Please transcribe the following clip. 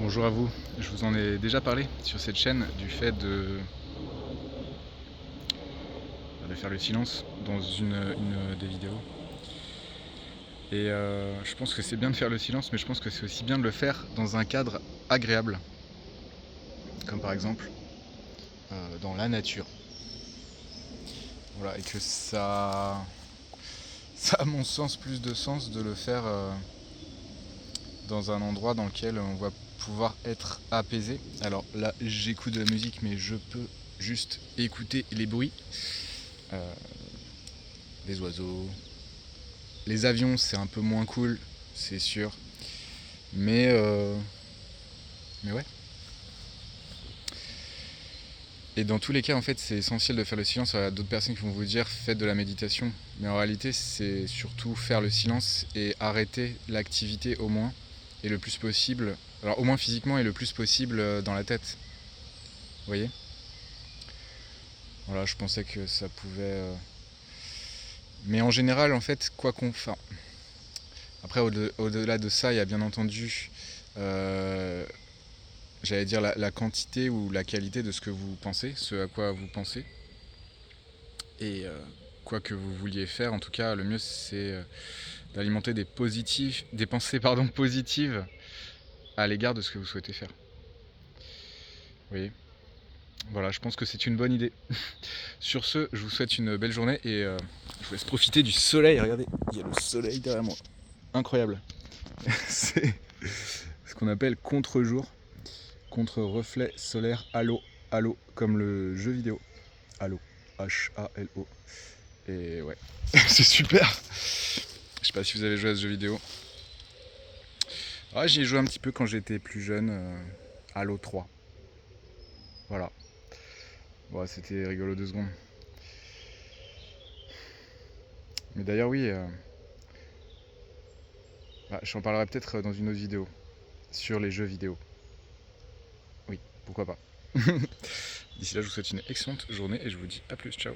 Bonjour à vous, je vous en ai déjà parlé sur cette chaîne du fait de faire le silence dans une des vidéos. Et je pense que c'est bien de faire le silence, mais je pense que c'est aussi bien de le faire dans un cadre agréable. Comme par exemple dans la nature. Voilà, et que ça a à mon sens plus de sens de le faire dans un endroit dans lequel on va pouvoir être apaisé. Alors là, j'écoute de la musique, mais je peux juste écouter les bruits. Les oiseaux, les avions, c'est un peu moins cool, c'est sûr. Mais ouais. Et dans tous les cas, en fait, c'est essentiel de faire le silence. Il y a d'autres personnes qui vont vous dire faites de la méditation. Mais en réalité, c'est surtout faire le silence et arrêter l'activité au moins. Et le plus possible, alors au moins physiquement et le plus possible dans la tête. Vous voyez ? Voilà, je pensais que ça pouvait. Mais en général, en fait, quoi qu'on fasse. Après, au-delà de ça, il y a bien entendu. J'allais dire la quantité ou la qualité de ce que vous pensez, ce à quoi vous pensez. Et quoi que vous vouliez faire, en tout cas, le mieux c'est d'alimenter des pensées positives à l'égard de ce que vous souhaitez faire. Vous voyez ? Voilà, je pense que c'est une bonne idée. Sur ce, je vous souhaite une belle journée et je vous laisse profiter du soleil. Regardez, il y a le soleil derrière moi. Incroyable. C'est ce qu'on appelle contre-jour, contre-reflet solaire, halo, halo, comme le jeu vidéo. Halo, H-A-L-O. Et ouais, c'est super. Je sais pas si vous avez joué à ce jeu vidéo. Ah, j'y ai joué un petit peu quand j'étais plus jeune, Halo 3. Voilà. Bon, c'était rigolo 2 secondes. Mais d'ailleurs, oui, j'en parlerai peut-être dans une autre vidéo sur les jeux vidéo. Oui, pourquoi pas. D'ici là, je vous souhaite une excellente journée et je vous dis à plus. Ciao.